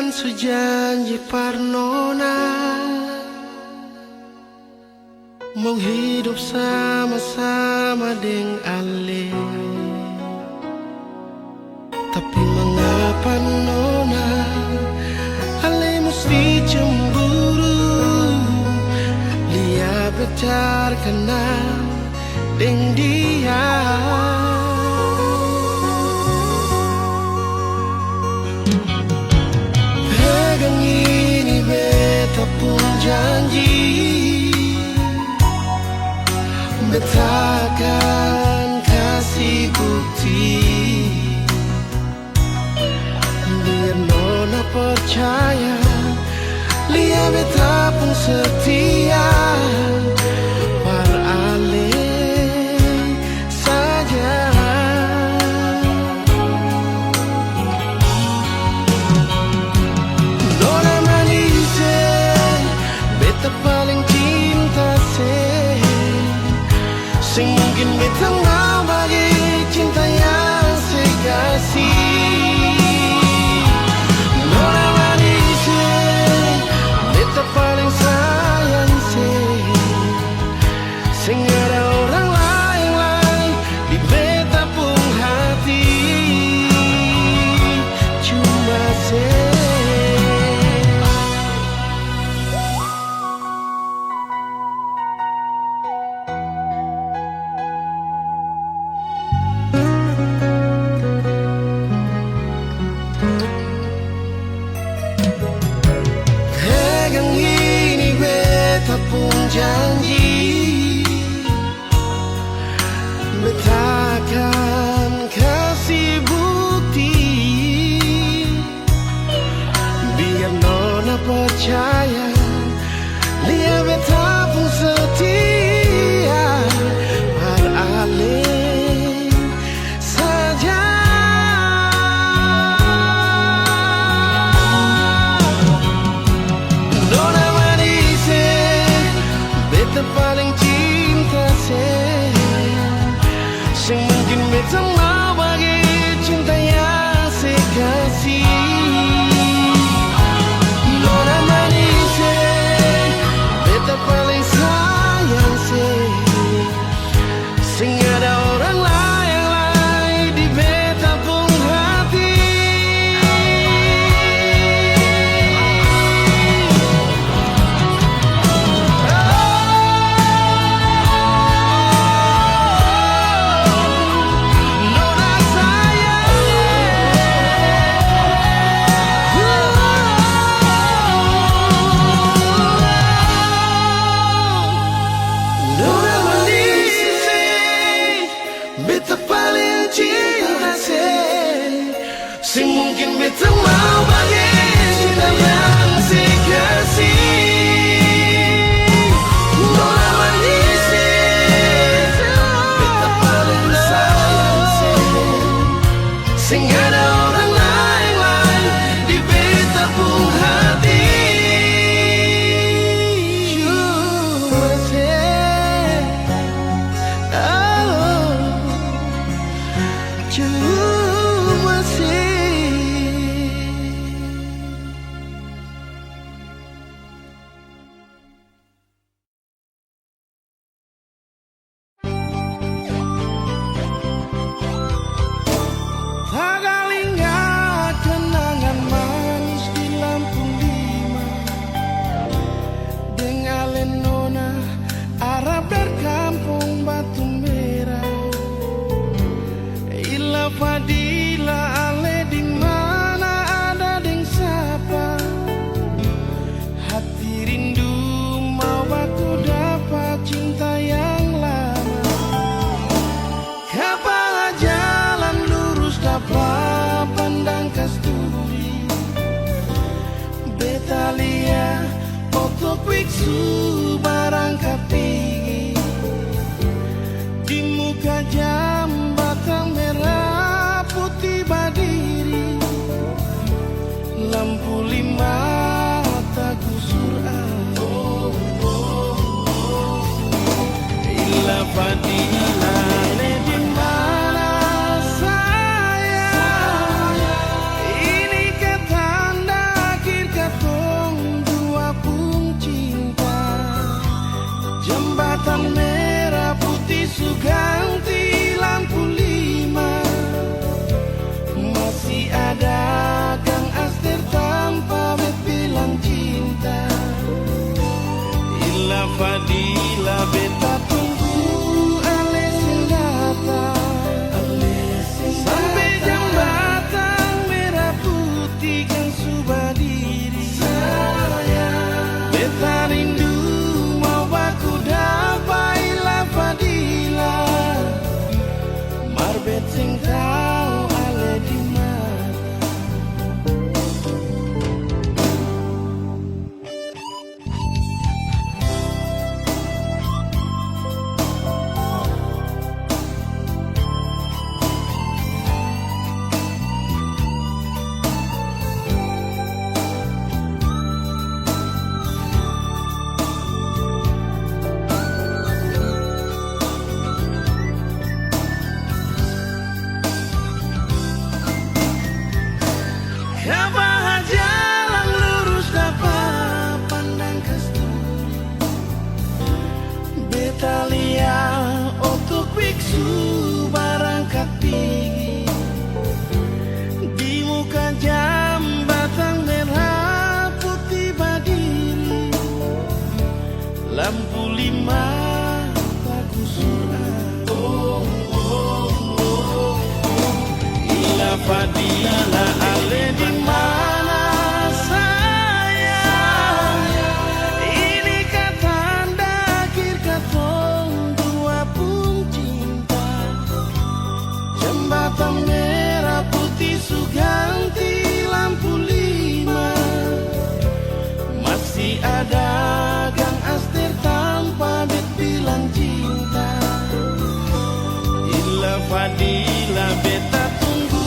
Sejanji Parnona mau hidup sama-sama dengan Ale. Tapi mengapa Nona Ale mesti cemburu? Lia pacar kenal dengan dia. Pegang ini beta pun janji, beta akan kasih bukti. Biar Nona percaya, Lia beta pun setia. Par Ale saja. Nona manis, beta paling cinta sing mungkin beta mau bagi cinta yang saya kasih. Nona manis, beta paling sayang sing ada orang lain di beta pun hati. Cuma pegang ini beta pun janji, beta akan kasih bukti. Biar Nona percaya, Lia beta pun setia. Par Ale saja. Nona manis, beta paling cinta sing mungkin beta mau bagi cinta yang saya kasih. Nona manis, beta paling sayang sing ada orang lain di beta pun hati. Nona sayang, Nona manis, beta paling cinta sing mungkin beta mau bagi cinta yang saya kasih. Nona manis, beta paling sayang sing ada orang lain di beta pun hati. Cuma cuma Tagalingga kenangan manis di Lampung Lima. Dengan Nona Arab dari kampung Batu Merah. Ila Fadila Ale di mana ada deng sapa. Hati rindu mau aku dapat cinta yang lama. Kapan jalan lurus dapat pandang kasturi. Beta Lia foto biksu barang kapigi. Di muka jambatan merah putih berdiri. Lampu lima tak gusur Ila Fadila Ale di mana saya. Ini ketanda Fadila beta tunggu ale sing datang sampai jembatan merah putih kan sudah diri sayang. Beta rindu mau baku dapai la Fadila marbet sing tau ale di mana. Kabar jalan lurus dapat pandang kasturi Betalia untuk biksu barangkat tinggi di muka jambatan merah putih berdiri lampu lima bagus Ila Fadila ale di mana sayang. Ini kata tanda akhir katong dua pun cinta. Jembatan merah putih su ganti lampu lima. Masih ada gang aster tanpa bet bilang cinta. Ila Fadila beta tunggu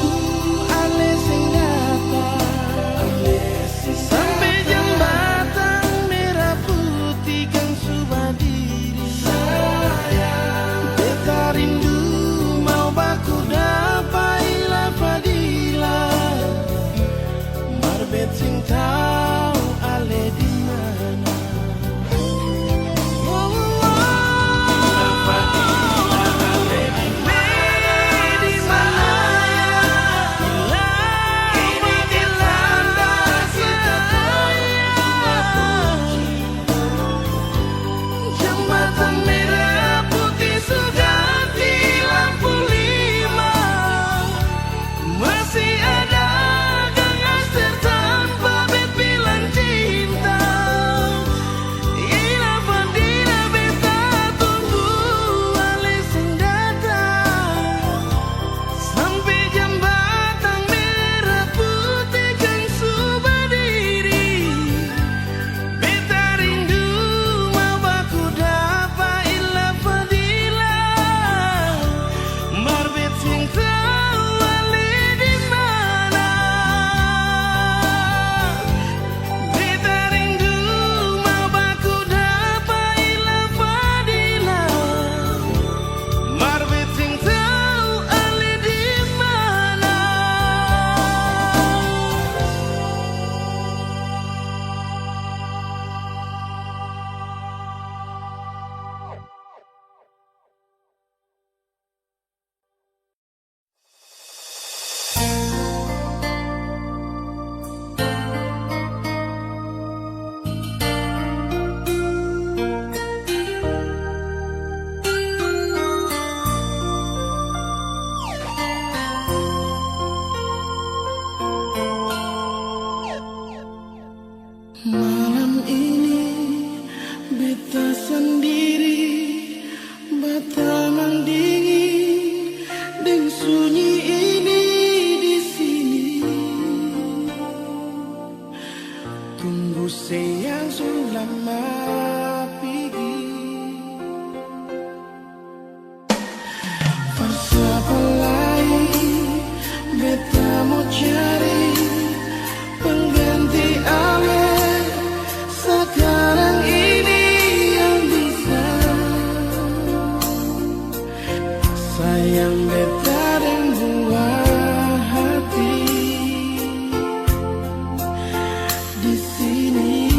ale sing datang sampai jembatan merah putih kan sudah diri sayang. Beta rindu mau baku dapai la Fadila marbet sing tau ale di mana. Malam ini beta sendiri batamang dingin dan sunyi ini di sini. Tunggu sayang selama pergi. Siapa lain beta mau cari pengganti ale. Sekarang ini yang bisa sayang beta dan buah hati di sini.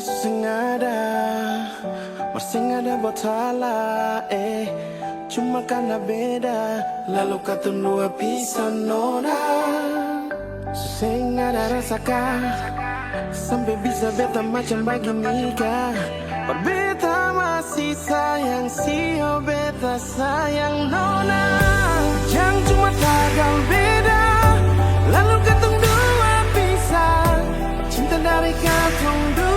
Sengaja, sengaja buat salah, cuma karena beda, lalu kata dua pisah nona. Sengaja rasakan, sampai bisa beta macam begini kah? Berbeta masih sayang, sio beta sayang nona. Jangan cuma tagal beda, lalu kata dua pisah, cinta dari katong dua.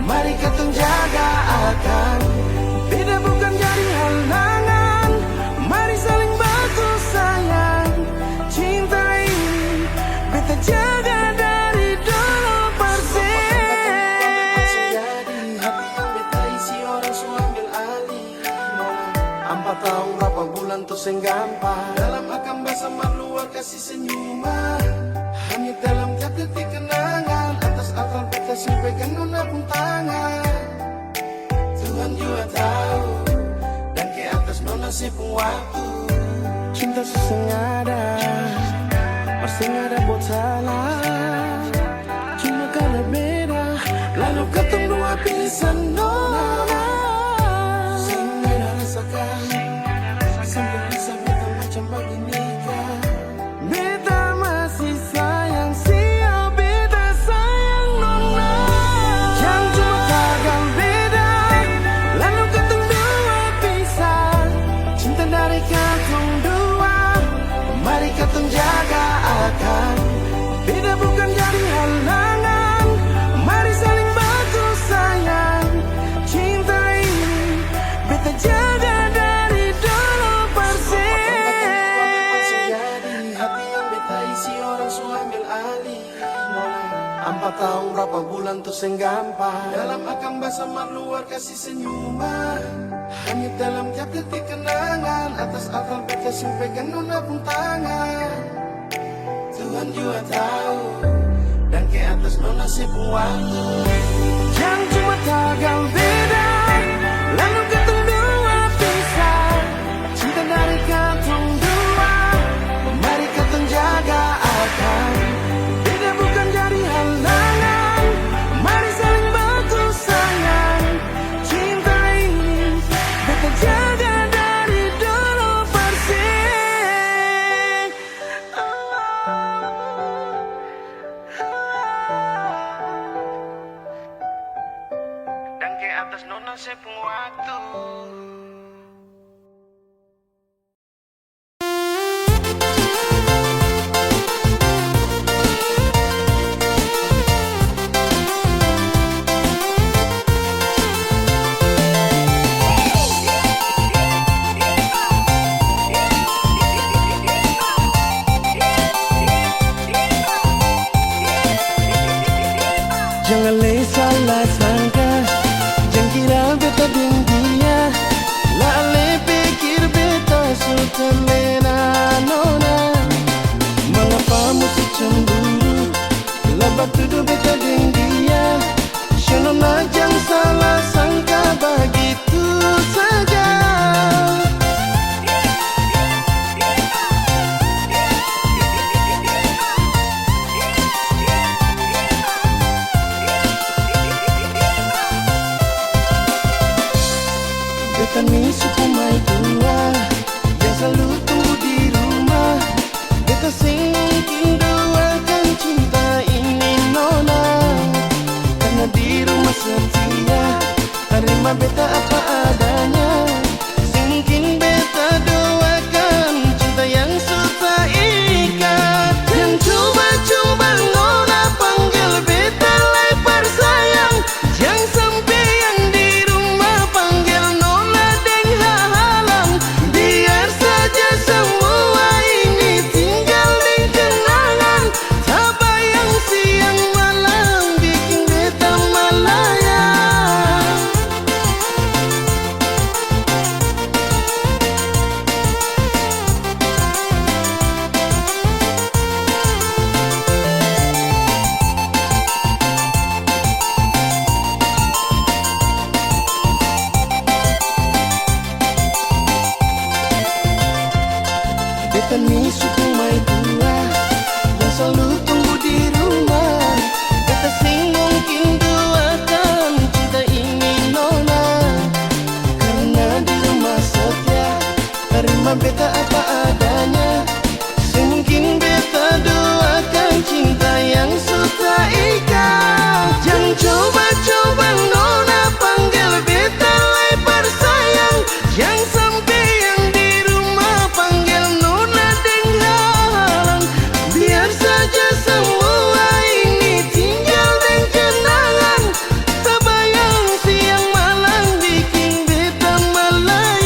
Mari kita jaga akan beda bukan jadi halangan. Mari saling bantu sayang, cinta ini beta jaga dari dulu persen. Hati yang beta isi orang su ambil alih. 4 tahun berapa bulan tuh gampang. Dalam akan bahasa luar kasih senyuman. Hanya dalam tiap detik kenangan. Atas akal beta sampaikan nona pun tangan. Tuhan juga tahu, dan ke atas nona pun waktu. Cinta sengaja, sengaja buat salah, cuma karena beda, lalu ketemu dua pisah nona. Sengaja rasakan, sampai bisa beta macam begini kah? Beta masih sayang, sio beta sayang nona. Jangan cuma tagal beda, lalu ketemu dua pisah, cinta dari katong dua. Mari katong jaga akan beda bukan jadi halangan. Mari saling bantu sayang, cinta ini beta jaga dari dulu persen. Hati yang beta isi orang su ambil alih. 4 tahun berapa bulan tuh gampang. Dalam akan bahasa luar kasih senyuman. Hanya dalam tiap detik kenangan. Atas akal beta sampaikan nona pun tangan. Tuhan juga tahu, dan ke atas nona pun waktu. Jangan cuma tagal beda, lalu ketemu dua pisah, cinta dari katong dua. Mari katong jaga akan beda bukan jadi halangan. Mari saling bantu sayang, cinta ini beta jaga dari dulu persen. Dan ke atas nona pun waktu. Jangan salah sangka, jangan kira beta deng dia. Lale pikir beta suka mena nona. Mengapa mesti cemburu, labak tuduh beta deng dia. Nona jangan salah sangka begitu saja. Beta ni suku mai tua, yang selalu tunggu di rumah. Beta singking doakan cinta ini nona, karena di rumah setia, terima beta apa adanya. Singking beta doakan cinta yang suka ikat. Yang coba-coba nona panggil beta lebar sayang, jangan sampai yang di rumah panggil nona deng halang. Biar saja semua ini tinggal di kenangan. Tak bayang siang malam bikin beta malaya. terima beta apa adanya. Semungkin beta doakan cinta yang suka ikat. Jangan coba-coba nona panggil beta lebar sayang. Jangan sampai yang di rumah panggil nona denghalang. Biar saja semua ini tinggal dan kenangan. Tak bayang siang malam bikin beta melayang.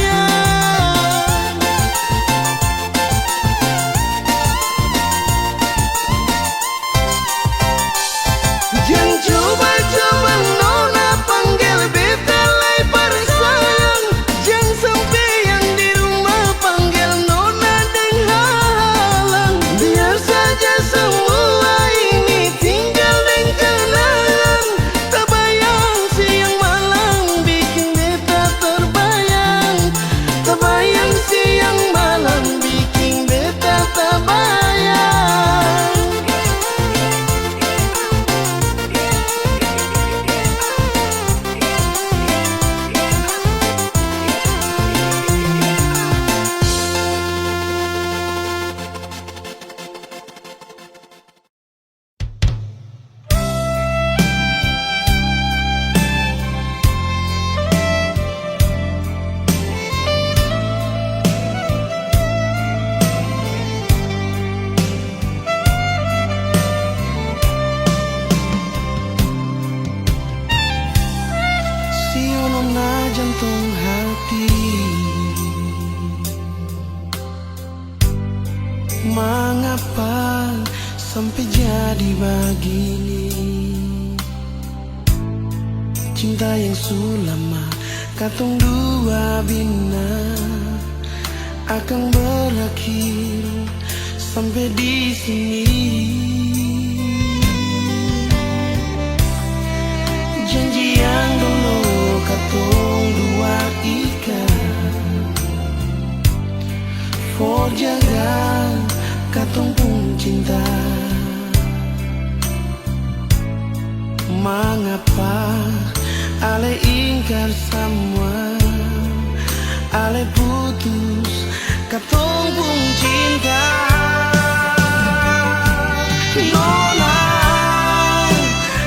Jangan coba-coba nona panggil beta lebar sayang. Jangan sampai yang di rumah panggil nona denghalang. Biar saja semua ini tinggal dan kenangan. Tak bayang siang malam bikin beta terbayang. Tak bayang siang malam bikin beta terbayang. Nona jantung hati, mengapa sampai jadi begini? Cinta yang sulama katong dua bina akan berakhir sampai di sini. Janji yang dulu katong dua ikat, for jaga katong pun cinta. Mengapa ale ingkar semua, ale putus katong pun cinta. Nona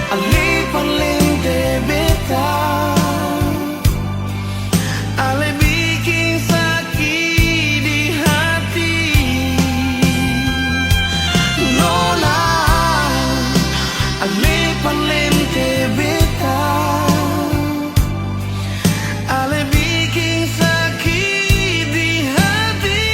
ale palente beta, ale bikin sakit di hati. Nona ale palente beta, ale bikin sakit di hati.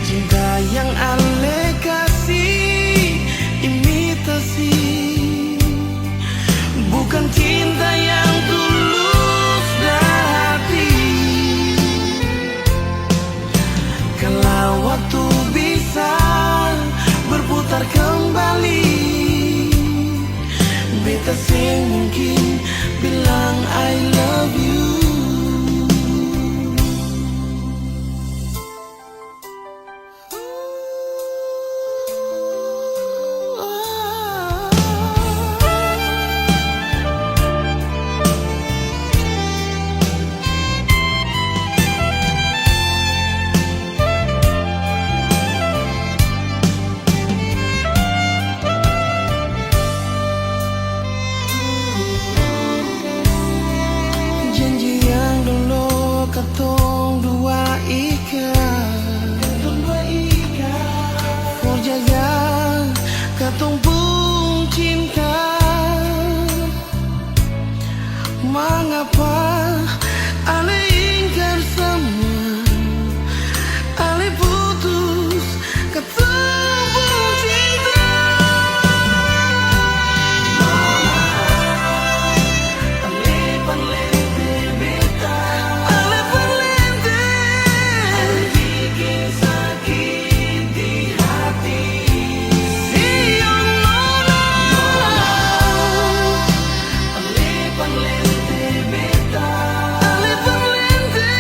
Cinta yang ale kasih imitasi, bukan cinta yang tulus dari hati. Kalau waktu bisa berputar kembali, beta sing mungkin bilang I love you. Janji yang dulu katong dua ikat, for jaga katong pun cinta. Mengapa ale ingkar semua, ale putus katong pun cinta. Ale palente beta, ale palente, ale bikin sakit di hati. Siang nona, ale palente beta, ale palente,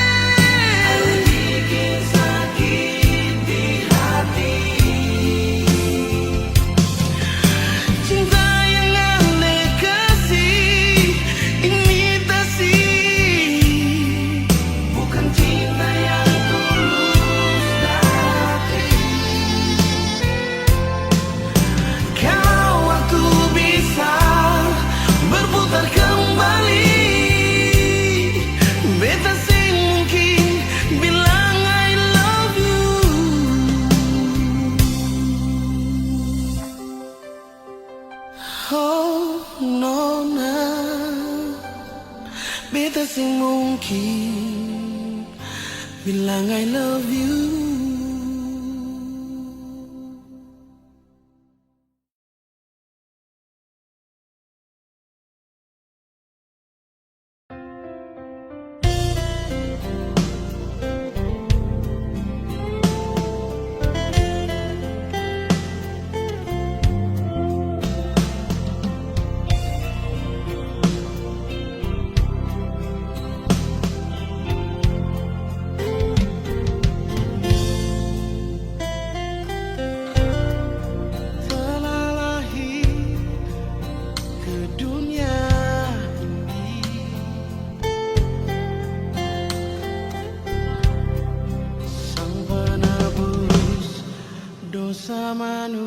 beta sing mungkin bilang I love you. Dosa manusia,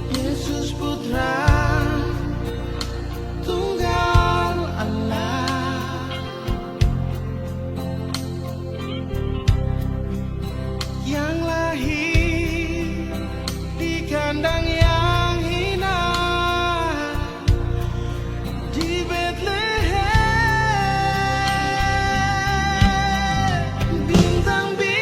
Yesus Putra Tunggal Allah, yang lahir di kandang yang hina di Bethlehem. Bintang-bintang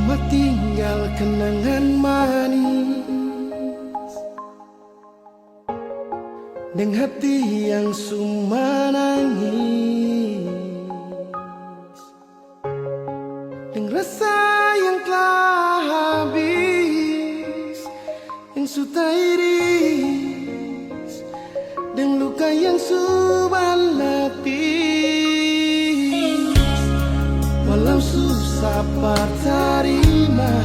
cuma tinggal kenangan manis dan hati yang suma nangis, dan rasa yang telah habis, yang sudah iris, dan luka yang sudah lapis. Walau susah terima,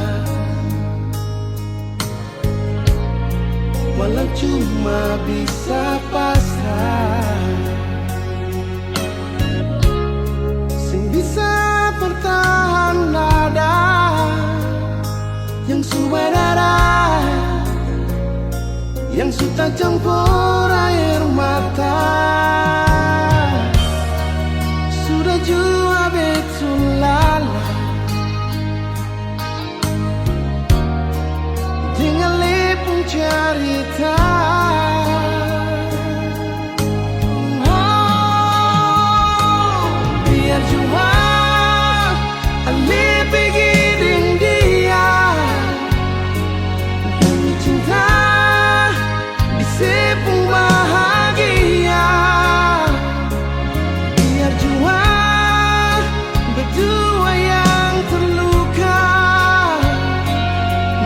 walau cuma bisa pasrah, sing bisa bertahan nada yang subadara, yang sudah campur air mata. Sudah jua betul lala dengan lepung cerita. Biar jua Ale pergi dengan dia, demi cinta di sepung bahagia. Biar jua berdua yang terluka.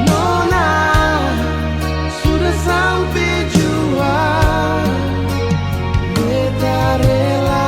Nona sudah sampai jua, beta rela.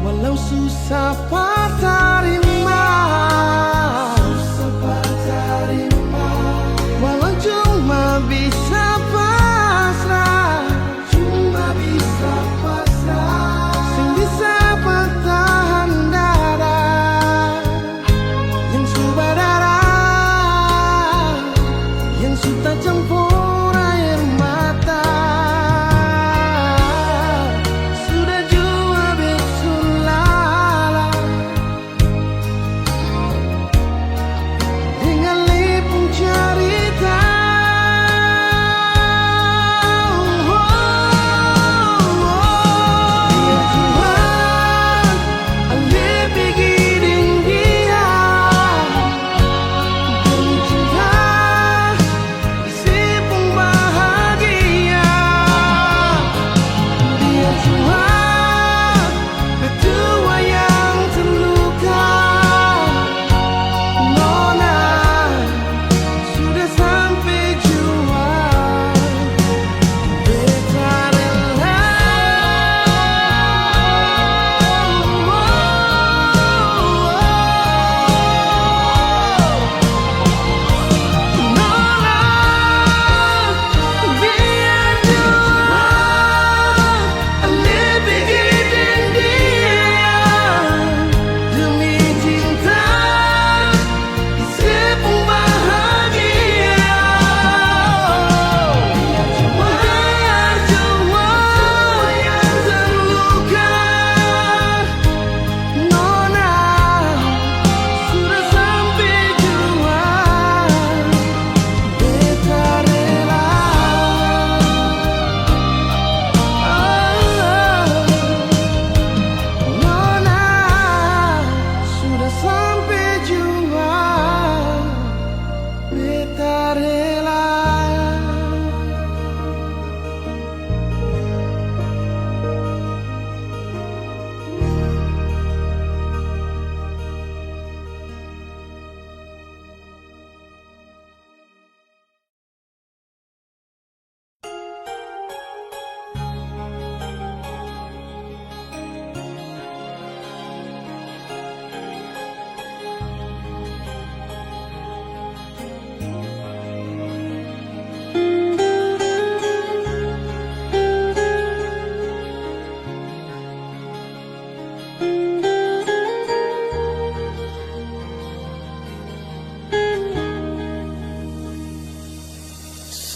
Walau susah terima, walau cuma bisa pasrah, sing bisa bertahan dada, yang subadara, yang sudah campur air mata. Sudah jua betul lala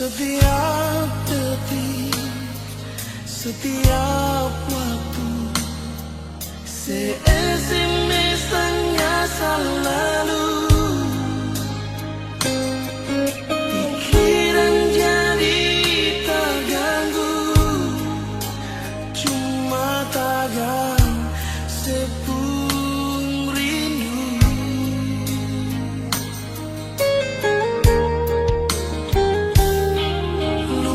Setiap detik, setiap waktu, se-SMS-nya selalu pikiran jadi terganggu, cuma tagang sepung rindu.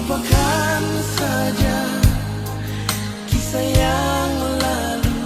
Lupakan saja kisah yang lalu,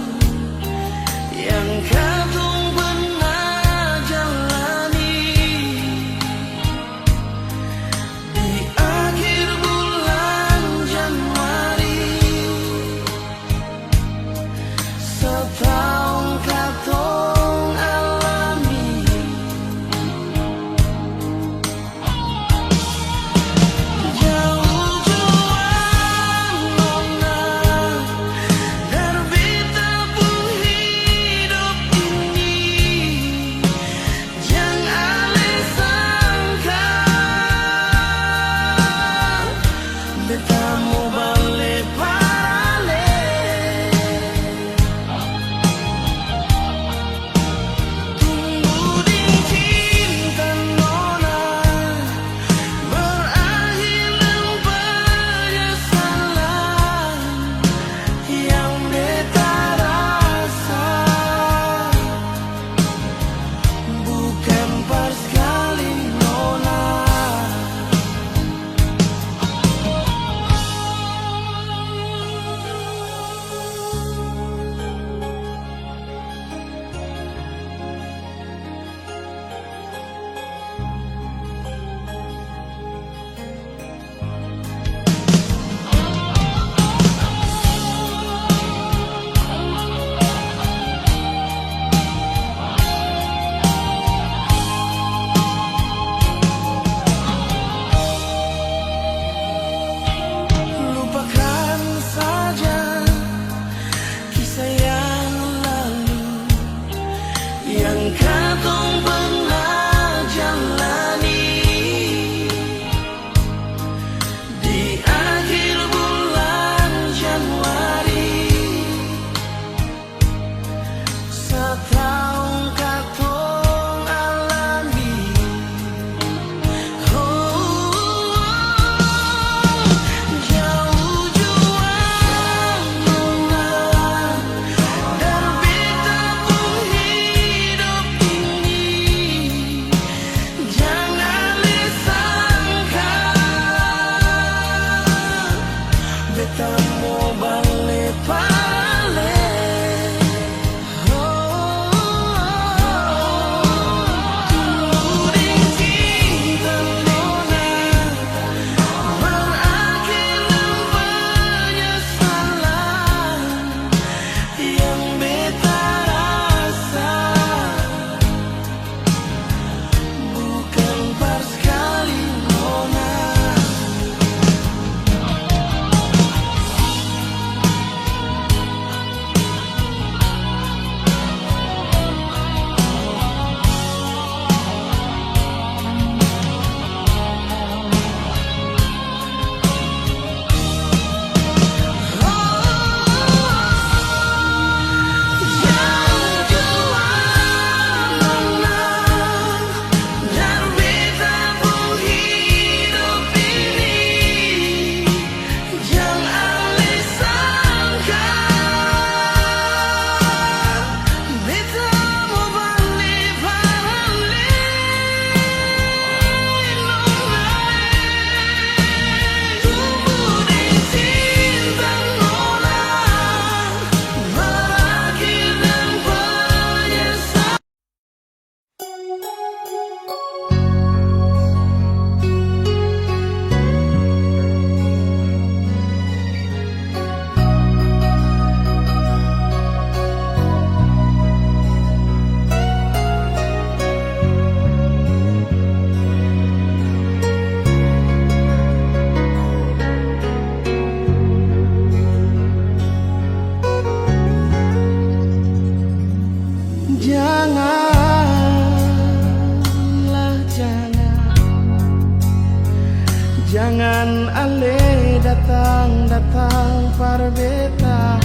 datang para beta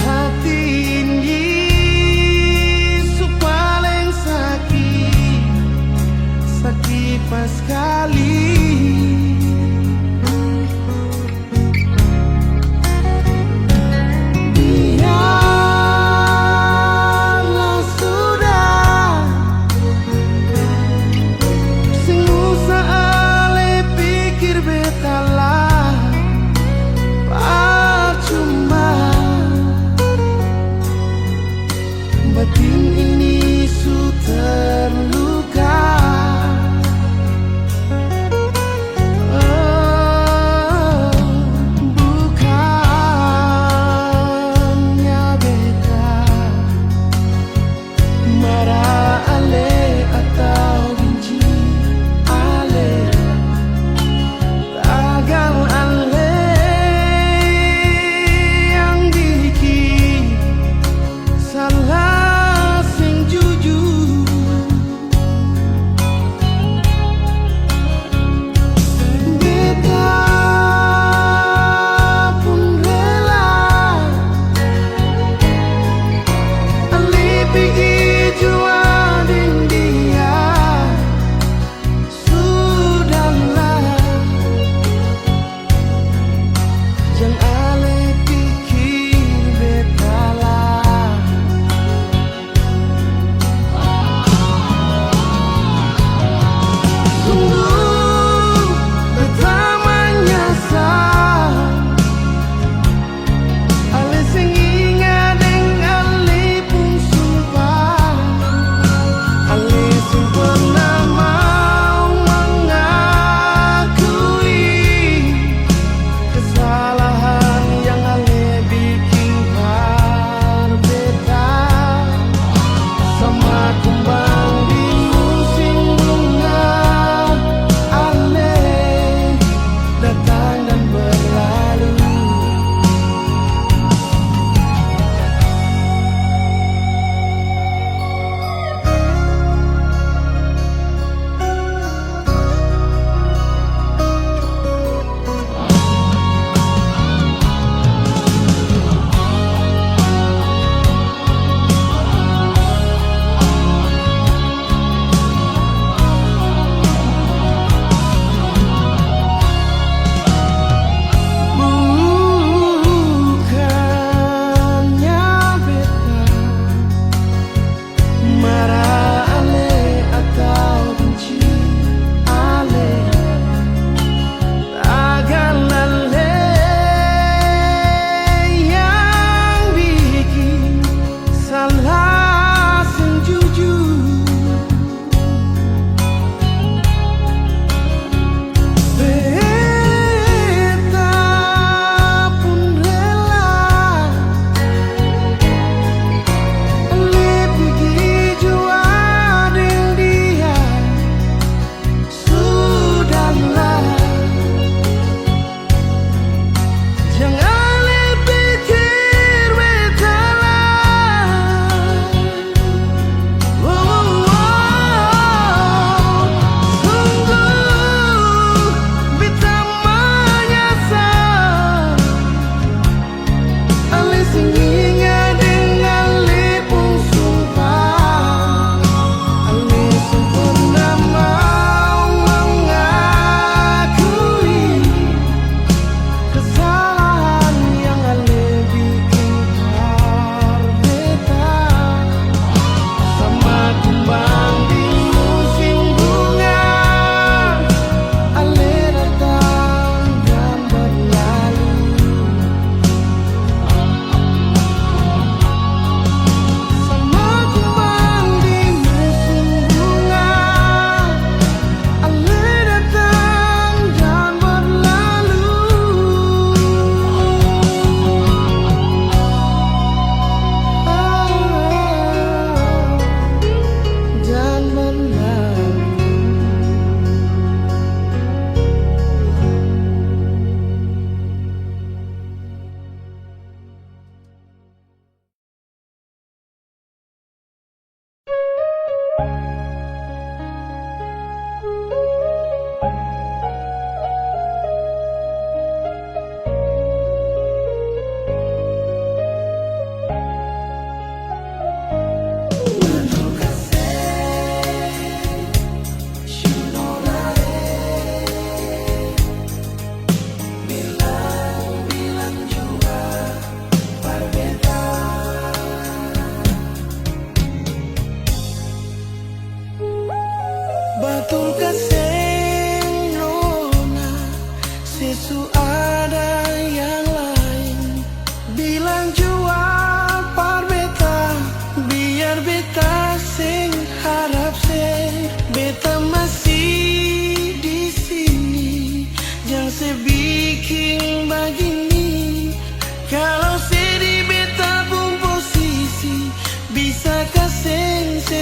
hati ini paling sakit pas sekali. Biarlah sudah, sing usah ale pikir beta lah percuma. Batin ini su terluka. Bukannya beta marah ale atau benci ale, gagal ale yang bikin salah sing jujur.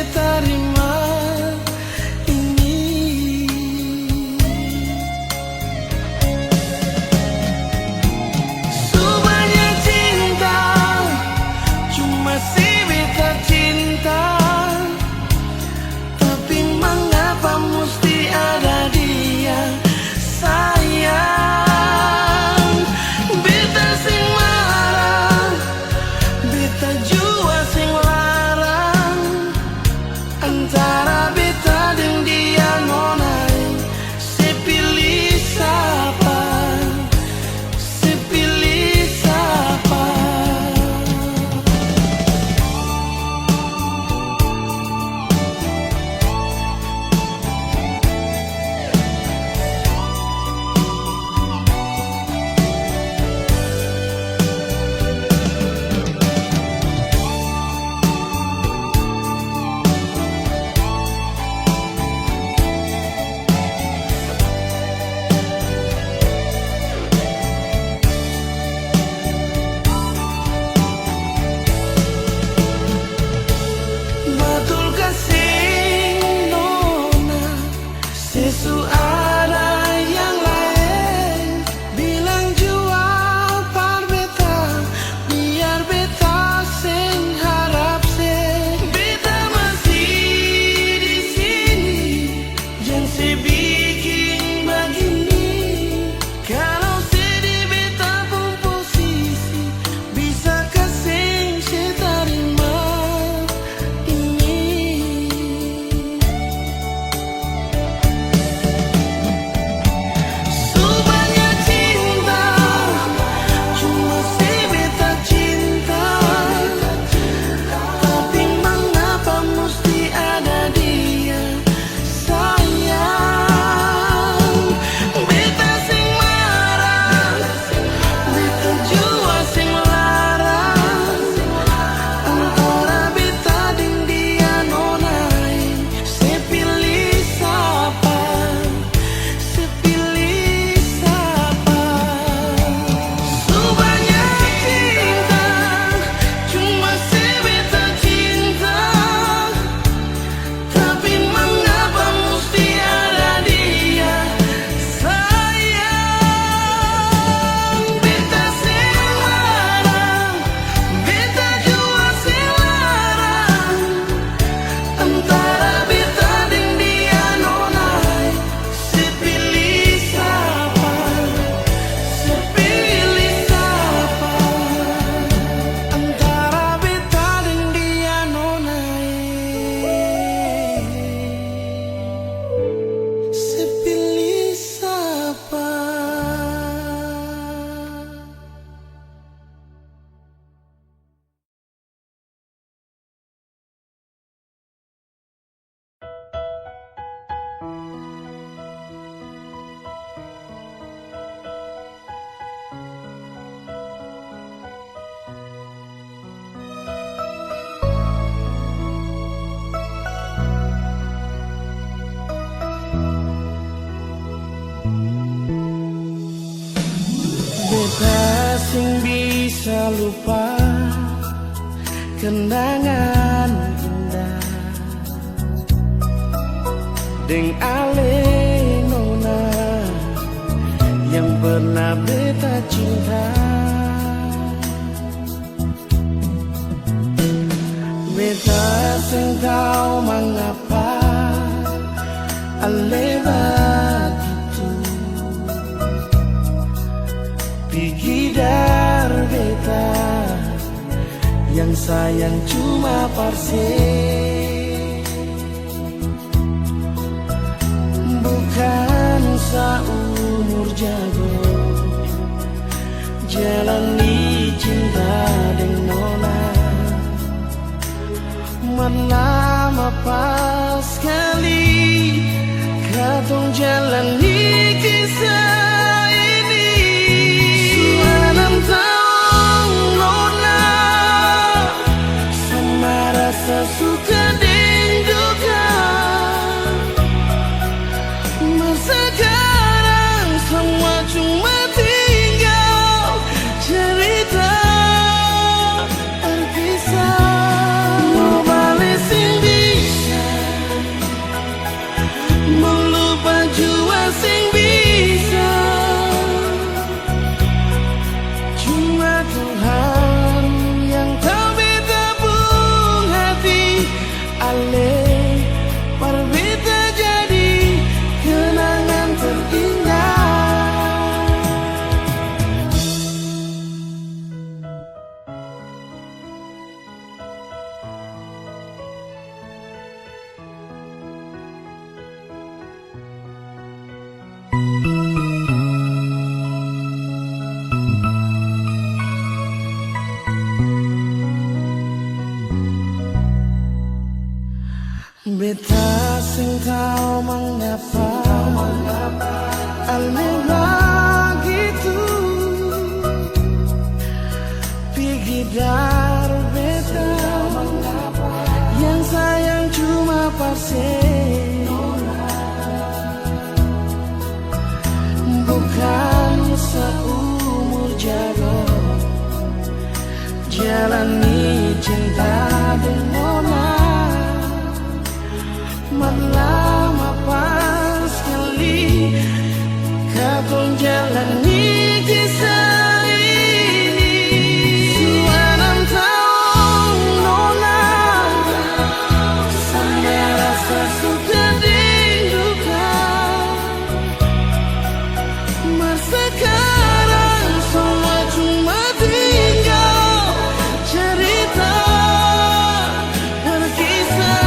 terima ini. Sebanyak cinta cuma si beta cinta, tapi mengapa mesti ada dia sayang. Beta sing marah, beta jua sing larang, antara beta dan dia nonai, sepilih siapa, sepilih siapa. Betul kasih nona, sesu ada yang lain, bilang jua par beta, biar beta sing harap sing. Beta masih di sini, jangan sebikin begini. Kalau sedih beta pun posisi, bisa kasih terima ini. Sebanyak cinta cuma si beta cinta, tapi mengapa mesti ada dia sayang. Beta sing marah, beta jua sing larang, antara beta dan dia nonai, sepilih siapa, sepilih siapa. Sebanyak cinta cuma si beta cinta, tapi mengapa mesti ada dia sayang. Beta sing larang, beta jua sing larang, antara beta dan dia nonai, sepilih siapa, sepilih siapa, antara beta dan dia nonai, sepilih siapa. Beta sing bisa lupa kenangan indah deng ale nona yang pernah beta cinta. Beta sing tahu mengapa ale begitu, pergi dari beta yang sayang cuma parse, bukan seumur jago jalani cinta dengan nona. Lama pas sekali katong jalani kisah ini. Sudah 6 tahun nona, sama rasa suka dan duka. Sekarang semua cuma tinggal cerita terpisah. No balik sing bisa Beta sing tau mengapa aneh begitu pigidar beta yang sayang cuma pasien bukan seumur jago jalani cinta dengan lama pas sekali kau jalani kisah ini suara tahun nona sama rasa suka didukan masa sekarang semua cuma tinggal cerita berkisah.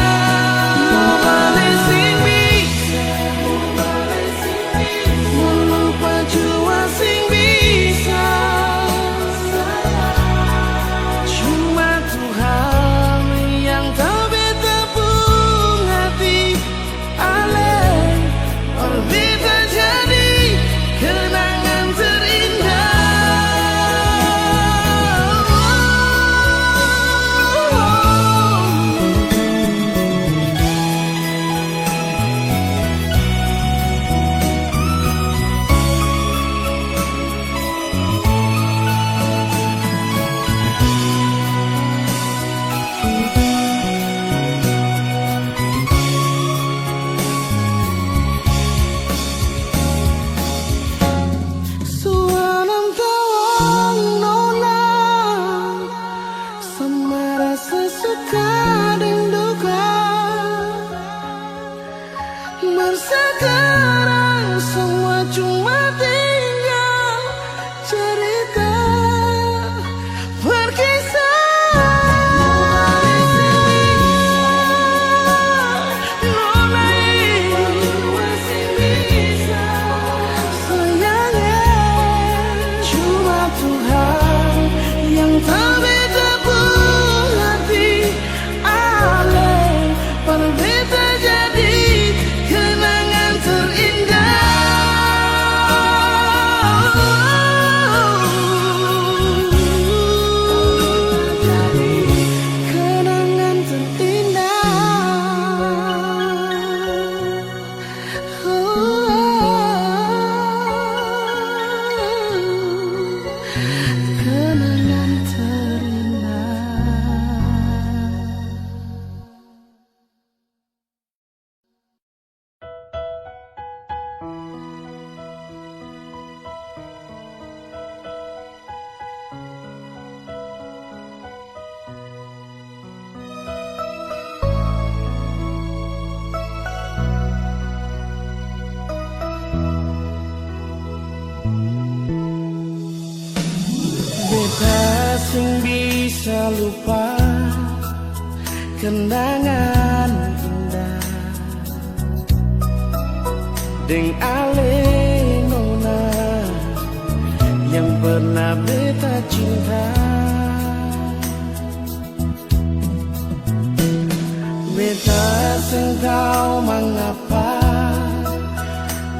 Sekarang semua cuma tinggal cerita berkisah. Nona masih bisa sayangnya cuma Tuhan yang tahu beta pun hati ale berbeda jadi kenangan terindah. Kenangan terindah. Kenangan terindah. Beta sing bisa lupa kenangan indah deng ale nona yang pernah beta cinta. Beta sing tahu mengapa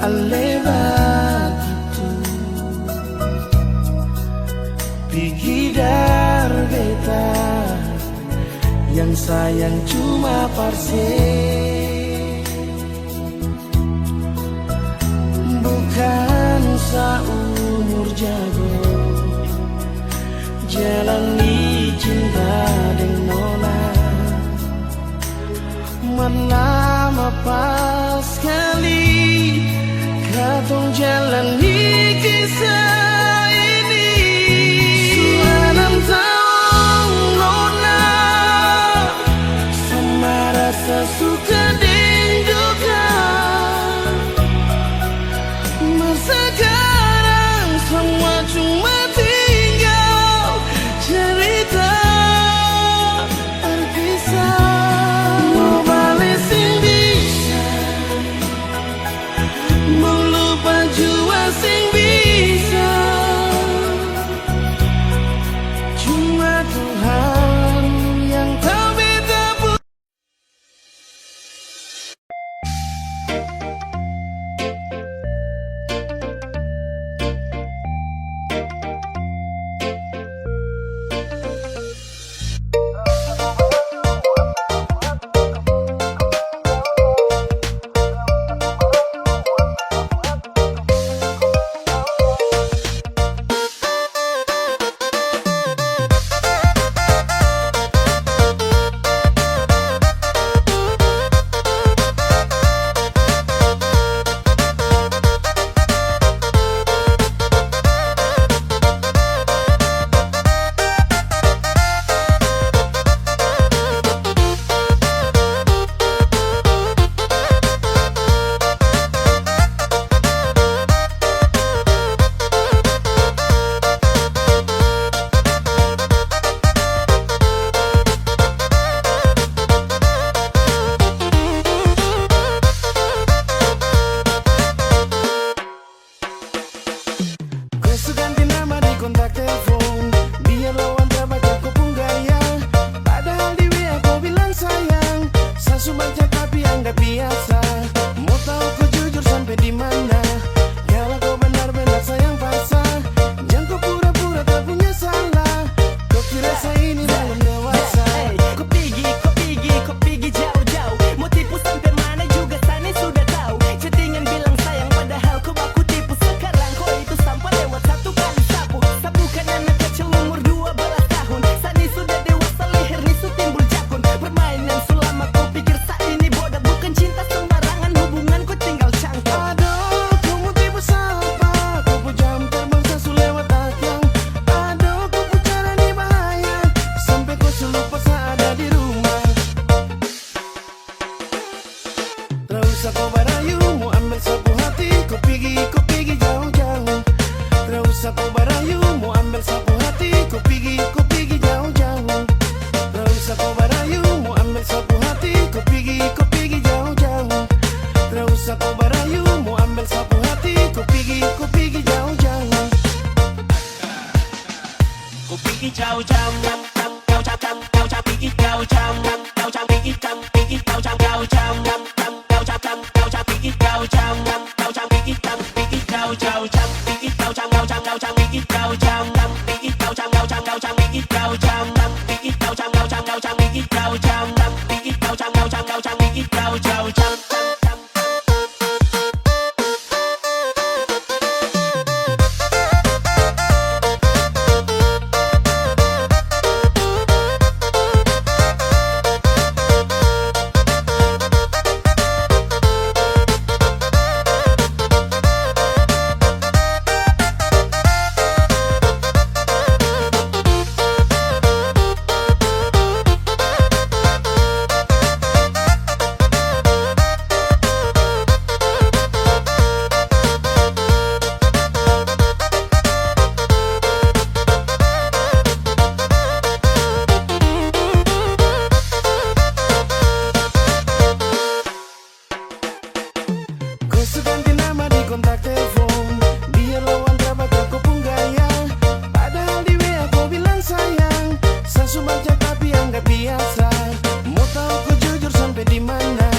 ale begitu pigidar beta yang sayang cuma parse bukan seumur jago jalani cinta dengan nona lama pas sekali kau jalani kisah ini suara tahun nona sama rasa suka didukan masa sekarang semua cuma tinggal cerita berkisah. baca tapi anggap biasa. Mau tahu kau jujur sampai di mana? Kalau kau benar-benar sayang pasang, jangan kau pura-pura tak punya salah. Kau kira saya ini belum dewasa. Kau pergi jauh-jauh. Mau tipu sampai mana juga Sani sudah tahu. Chattingan bilang sayang padahal kau baku tipu. Sekarang kau itu sampah lewat satu kali sapu. Bukan anak kecil umur 12 tahun. Sani sudah dewasa, leher nisu timbul jakun. Permainan selama kau pikir saat ini bodoh. Bukan cinta sembarangan, hubungan kau tinggal cangkok. Aduh, kau mau tipu siapa? Kau pun jam terbang sasu lewat akyang. Aduh, kau pun cara ini bahaya. Sampai kau lupa saat ada di rumah. Tak usah kau barayu, mau ambil sapu hati. Kau pergi jauh-jauh. Tak usah kau barayu, mau ambil sapu hati. Kau pergi jauh-jauh. Tak usah kau barayu, mau ambil sapu hati. Kau pergi jauh-jauh. Tak usah kau barayu, mau ambil sapu hati. Kau pergi jauh-jauh. Kau pergi jauh-jauh, pergi jauh-jauh, pergi Kau ganti nama di kontak telepon, biar lawan dapat kau pun gaya. Padahal di WA kau bilang sayang, sasu baca tapi anggap biasa. Mau tahu kau jujur sampai di mana?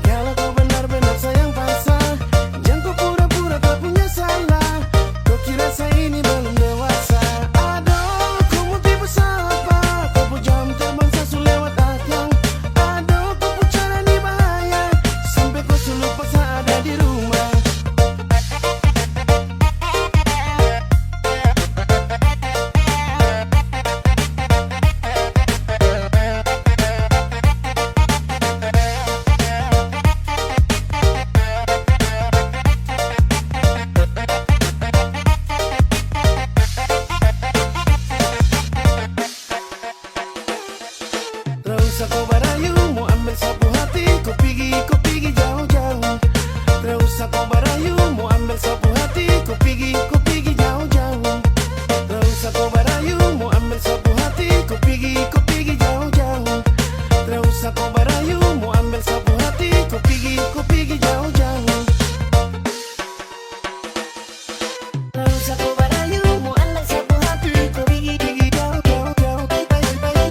Kalau kau benar-benar sayang pasang, jangan kau pura-pura tak punya salah. Kau kira saya ini belum dewasa. Aduh, kau mau tipu siapa? Kau pun jam terbang sasu lewat akyang. Aduh, kau pun cara ini bahaya. Sampai kau lupa saat ada di rumah. Tak usah kau barayu, mau ambil sapu hati. Kau pergi jauh-jauh. Tak usah kau barayu, mau ambil sapu hati. Kau pergi jauh-jauh. Tak usah kau barayu, mau ambil sapu hati. Kau pergi jauh-jauh. Tak usah kau barayu, mau ambil sapu hati. Kau pergi jauh-jauh. Tak usah kau barayu, mau ambil sapu hati. Kau pergi Jauh-jauh.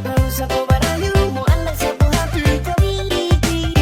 Tak usah kau barayu, mau ambil sapu hati. Kau pergi Jauh-jauh.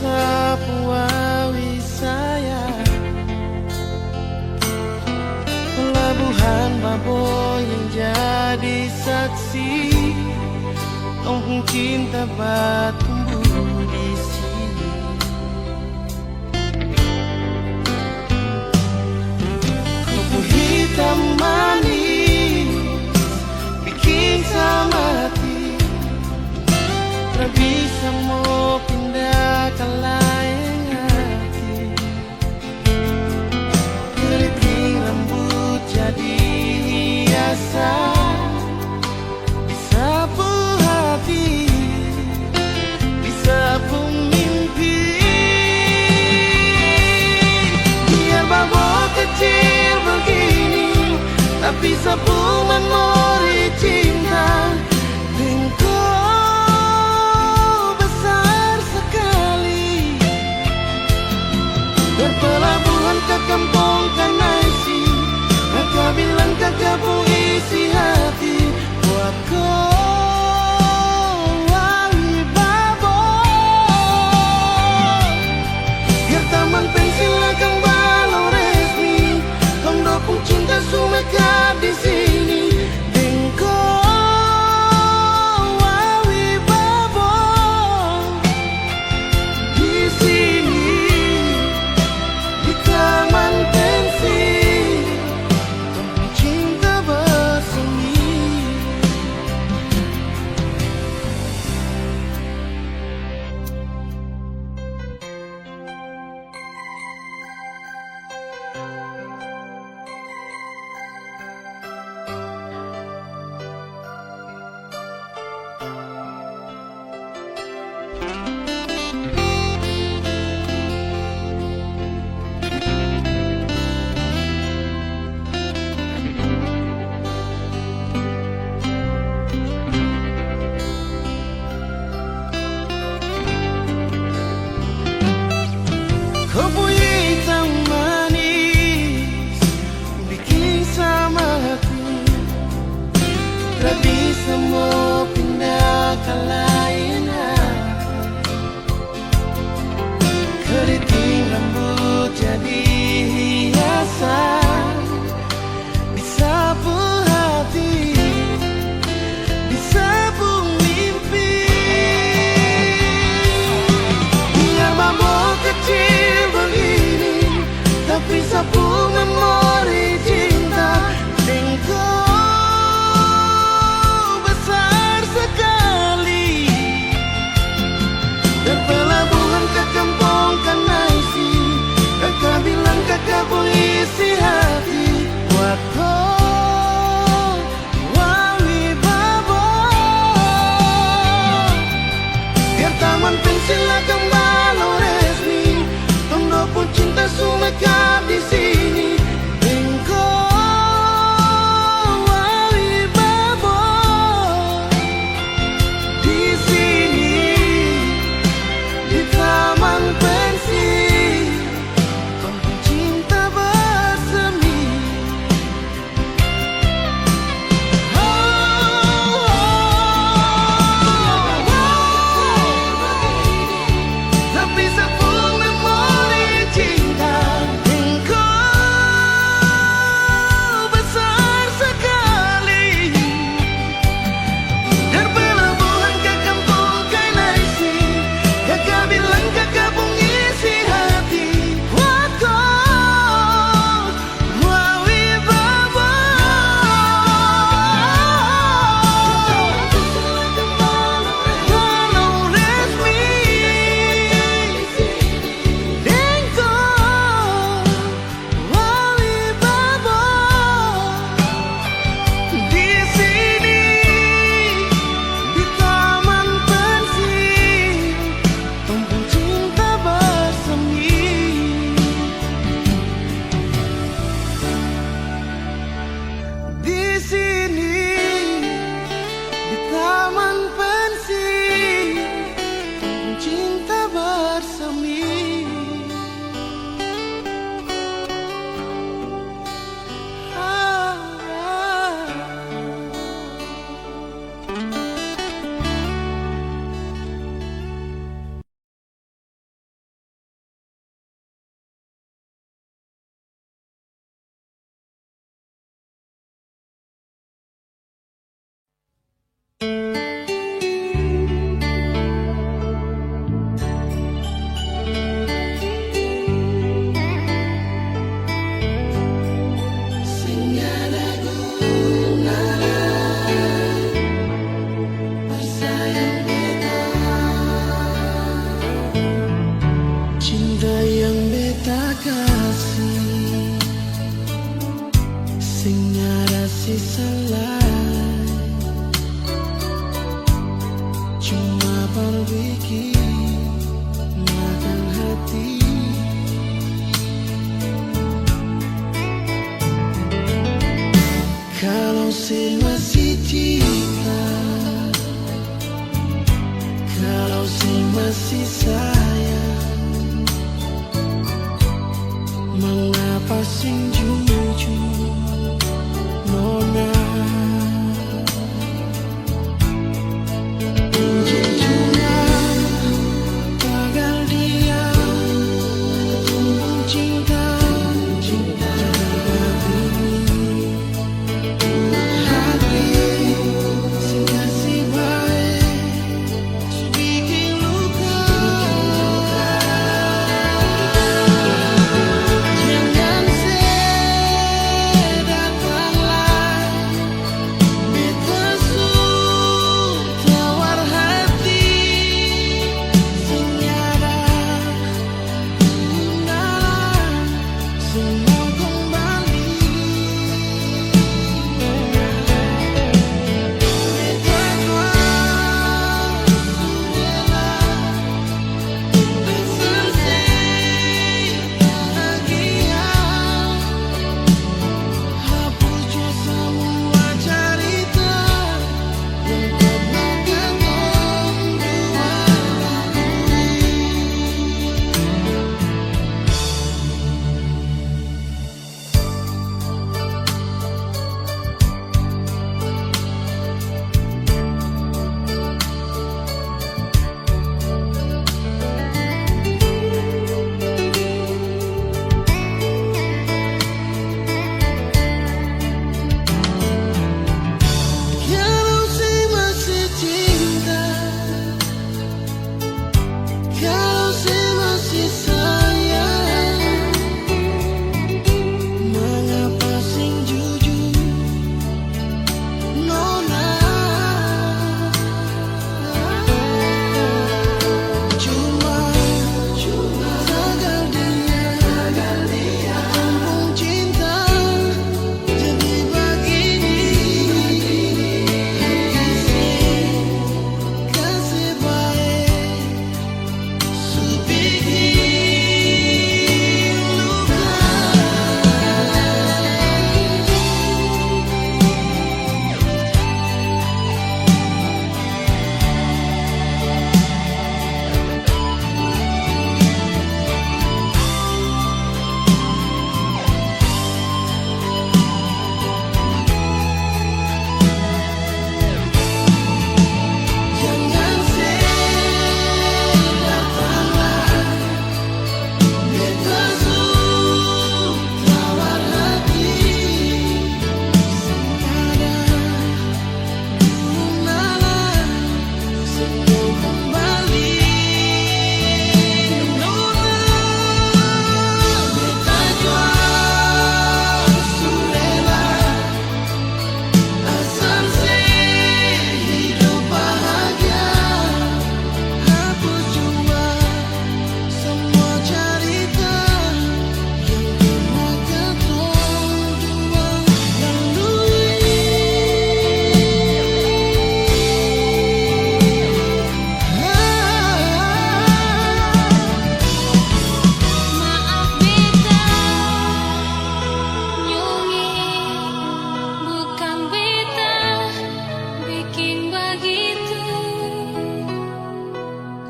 Sapuawi saya, pelabuhan Baboy yang jadi saksi, kampung cinta tumbuh di sini. Kopi hitam manis bikin sama hati, tak bisa mau pindah ke lain hati. Keriting rambut jadi hiasan, disapu hati, disapu mimpi. Biar babak kecil begini, tapi sapu memori cinta. Engkau besar sekali, berpelabuhan ke kampung Kanaisi, maka bilang kakak isi hati buat kau wali Baboy. Biar taman pensil akan balau resmi, tondok cinta sumeka di sini. Engkau wali Baboy di sini, di taman pensil, kampung cinta bersemi. saya masih cinta, kalau saya masih sayang, mengapa sing jujur nona?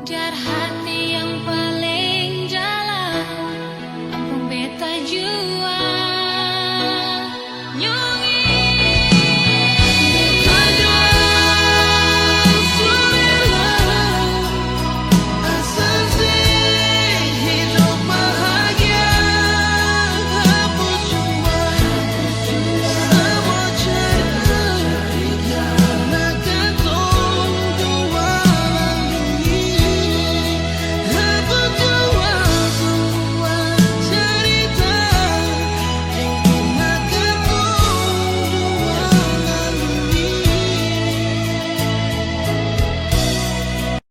Jar hati yang paling dalam, ampun beta jua.